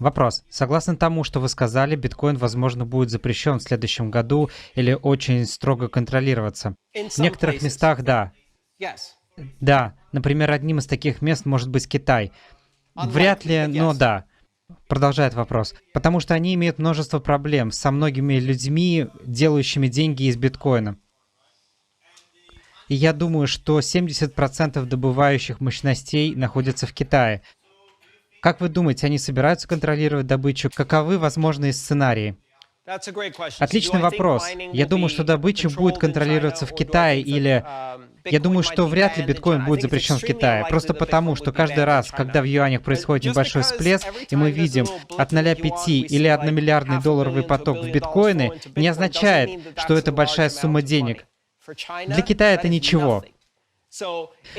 Вопрос. Согласно тому, что вы сказали, биткоин, возможно, будет запрещен в следующем году или очень строго контролироваться. В некоторых местах, да. Да, например, одним из таких мест может быть Китай. Вряд ли, но да. Продолжает вопрос. Потому что они имеют множество проблем со многими людьми, делающими деньги из биткоина. И я думаю, что 70% добывающих мощностей находятся в Китае. Как вы думаете, они собираются контролировать добычу? Каковы возможные сценарии? Отличный вопрос. Я думаю, что добыча будет контролироваться в Китае или... Я думаю, что вряд ли биткоин будет запрещен в Китае, просто потому, что каждый раз, когда в юанях происходит небольшой всплеск, и мы видим от 0,5 или 1 миллиардный долларовый поток в биткоины, не означает, что это большая сумма денег. Для Китая это ничего.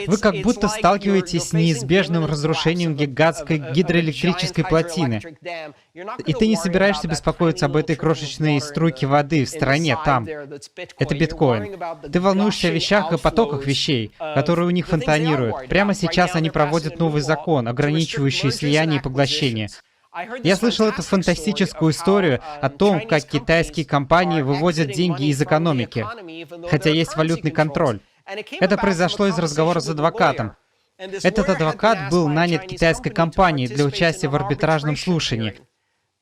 Вы как будто сталкиваетесь с неизбежным разрушением гигантской гидроэлектрической плотины. И ты не собираешься беспокоиться об этой крошечной струйке воды в стороне там. Это биткоин. Ты волнуешься о вещах и потоках вещей, которые у них фонтанируют. Прямо сейчас они проводят новый закон, ограничивающий слияние и поглощение. Я слышал эту фантастическую историю о том, как китайские компании выводят деньги из экономики, хотя есть валютный контроль. Это произошло из разговора с адвокатом. Этот адвокат был нанят китайской компанией для участия в арбитражном слушании.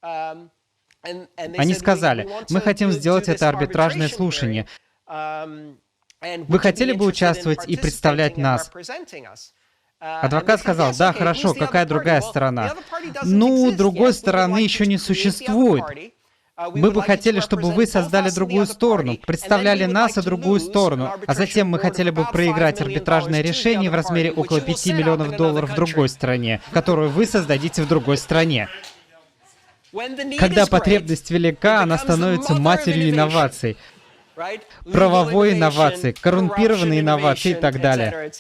Они сказали: мы хотим сделать это арбитражное слушание. Вы хотели бы участвовать и представлять нас? Адвокат сказал: да, хорошо, какая другая сторона? Ну, другой стороны еще не существует. Мы бы хотели, чтобы вы создали другую сторону, представляли нас и другую сторону, а затем мы хотели бы проиграть арбитражное решение в размере около 5 миллионов долларов в другой стране, которую вы создадите в другой стране. Когда потребность велика, она становится матерью инноваций, правовой инновации, коррумпированной инновации и так далее.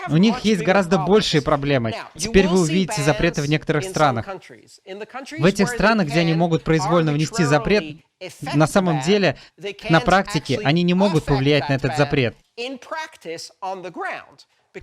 У них есть гораздо большие проблемы. Теперь вы увидите запреты в некоторых странах. В этих странах, где они могут произвольно внести запрет, на самом деле, на практике, они не могут повлиять на этот запрет.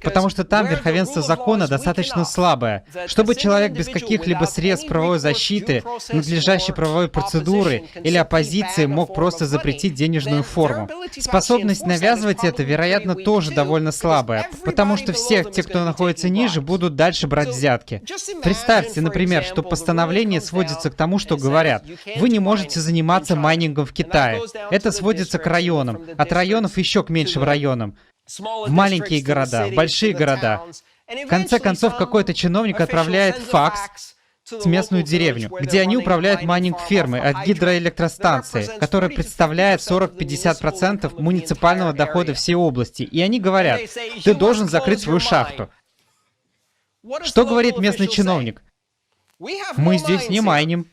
Потому что там верховенство закона достаточно слабое. Чтобы человек без каких-либо средств правовой защиты, надлежащей правовой процедуры или оппозиции мог просто запретить денежную форму. Способность навязывать это, вероятно, тоже довольно слабая, потому что все те, кто находится ниже, будут дальше брать взятки. Представьте, например, что постановление сводится к тому, что говорят: вы не можете заниматься майнингом в Китае. Это сводится к районам, от районов еще к меньшим районам. В маленькие города, в большие города. В конце концов, какой-то чиновник отправляет факс в местную деревню, где они управляют майнинг-фермой от гидроэлектростанции, которая представляет 40-50% муниципального дохода всей области. И они говорят: ты должен закрыть свою шахту. Что говорит местный чиновник? Мы здесь не майним.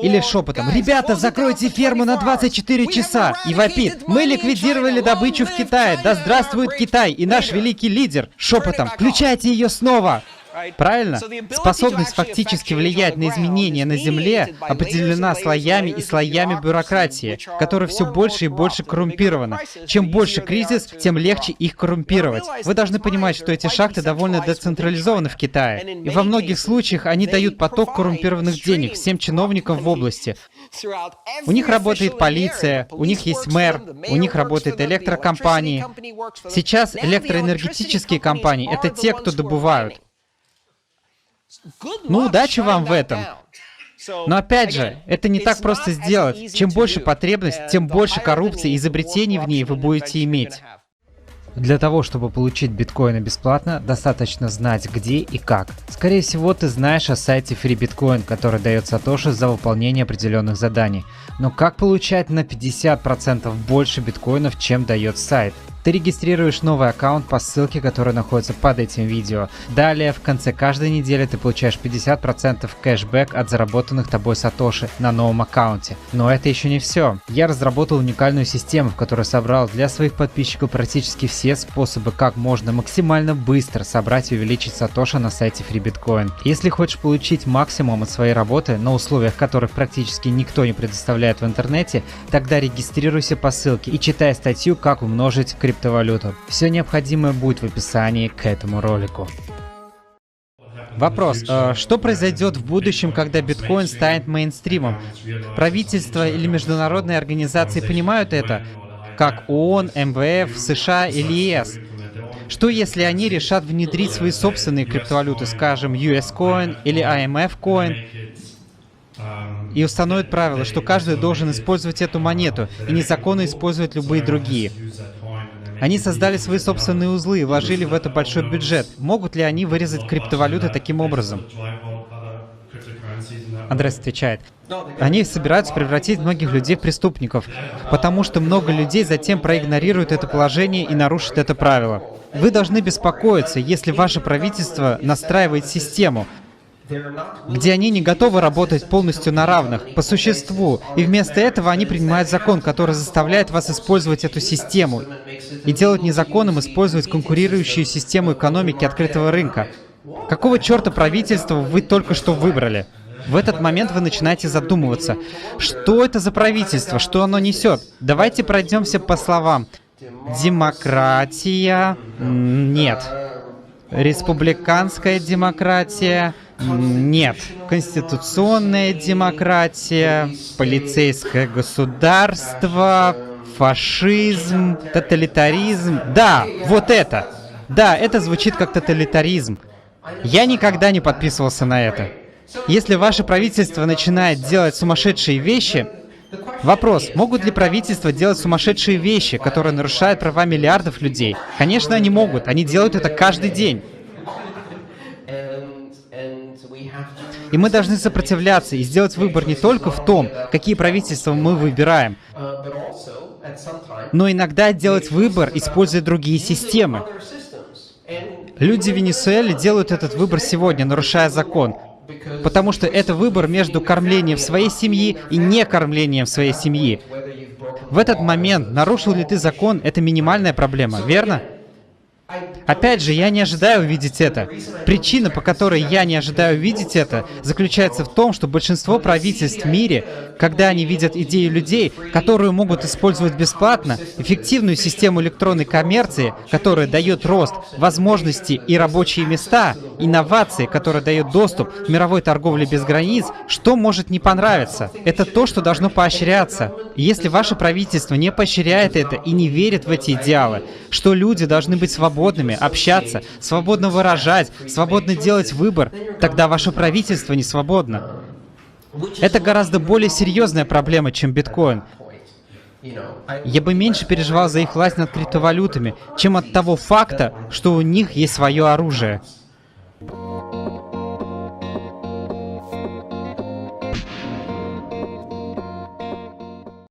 Или шепотом: ребята, закройте ферму на 24 часа! И вопит: мы ликвидировали добычу в Китае! Да здравствует Китай и наш великий лидер! Шепотом: включайте ее снова! Правильно? Способность фактически влиять на изменения на Земле определена слоями и слоями бюрократии, которая все больше и больше коррумпирована. Чем больше кризис, тем легче их коррумпировать. Вы должны понимать, что эти шахты довольно децентрализованы в Китае. И во многих случаях они дают поток коррумпированных денег всем чиновникам в области. У них работает полиция, у них есть мэр, у них работают электрокомпании. Сейчас электроэнергетические компании — это те, кто добывают. Ну, удачи вам в этом. Но опять же, это не так просто сделать. Чем больше потребность, тем больше коррупции и изобретений в ней вы будете иметь. Для того, чтобы получить биткоины бесплатно, достаточно знать, где и как. Скорее всего, ты знаешь о сайте FreeBitcoin, который дает сатоши за выполнение определенных заданий. Но как получать на 50% больше биткоинов, чем дает сайт? Ты регистрируешь новый аккаунт по ссылке, которая находится под этим видео. Далее, в конце каждой недели ты получаешь 50% кэшбэк от заработанных тобой сатоши на новом аккаунте. Но это еще не все. Я разработал уникальную систему, в которой собрал для своих подписчиков практически все способы, как можно максимально быстро собрать и увеличить сатоши на сайте FreeBitcoin. Если хочешь получить максимум от своей работы на условиях, которых практически никто не предоставляет в интернете, тогда регистрируйся по ссылке и читай статью «Как умножить криптовалюту». Все необходимое будет в описании к этому ролику. Вопрос. Что произойдет в будущем, когда биткоин станет мейнстримом? Правительство или международные организации понимают это, как ООН, МВФ, США или ЕС? Что если они решат внедрить свои собственные криптовалюты, скажем, US Coin или IMF Coin, и установят правило, что каждый должен использовать эту монету и незаконно использовать любые другие? Они создали свои собственные узлы и вложили в это большой бюджет. Могут ли они вырезать криптовалюты таким образом? Андрес отвечает. Они собираются превратить многих людей в преступников, потому что много людей затем проигнорируют это положение и нарушат это правило. Вы должны беспокоиться, если ваше правительство настраивает систему, где они не готовы работать полностью на равных, по существу, и вместо этого они принимают закон, который заставляет вас использовать эту систему и делать незаконным использовать конкурирующую систему экономики открытого рынка. Какого черта правительства вы только что выбрали? В этот момент вы начинаете задумываться, что это за правительство, что оно несет. Давайте пройдемся по словам. Демократия? Нет. Республиканская демократия? Нет. Конституционная демократия? Полицейское государство? Фашизм? Тоталитаризм? Да, вот это. Да, это звучит как тоталитаризм. Я никогда не подписывался на это. Если ваше правительство начинает делать сумасшедшие вещи, вопрос, могут ли правительства делать сумасшедшие вещи, которые нарушают права миллиардов людей? Конечно, они могут. Они делают это каждый день. И мы должны сопротивляться и сделать выбор не только в том, какие правительства мы выбираем, но иногда делать выбор, используя другие системы. Люди в Венесуэле делают этот выбор сегодня, нарушая закон. Потому что это выбор между кормлением своей семьи и не кормлением своей семьи. В этот момент, нарушил ли ты закон, это минимальная проблема, верно? Опять же, я не ожидаю увидеть это. Причина, по которой я не ожидаю увидеть это, заключается в том, что большинство правительств в мире, когда они видят идею людей, которую могут использовать бесплатно, эффективную систему электронной коммерции, которая дает рост, возможности и рабочие места, инновации, которая дает доступ к мировой торговле без границ, что может не понравиться? Это то, что должно поощряться. И если ваше правительство не поощряет это и не верит в эти идеалы, что люди должны быть свободными, общаться, свободно выражать, свободно делать выбор, тогда ваше правительство не свободно. Это гораздо более серьезная проблема, чем биткоин. Я бы меньше переживал за их власть над криптовалютами, чем от того факта, что у них есть свое оружие.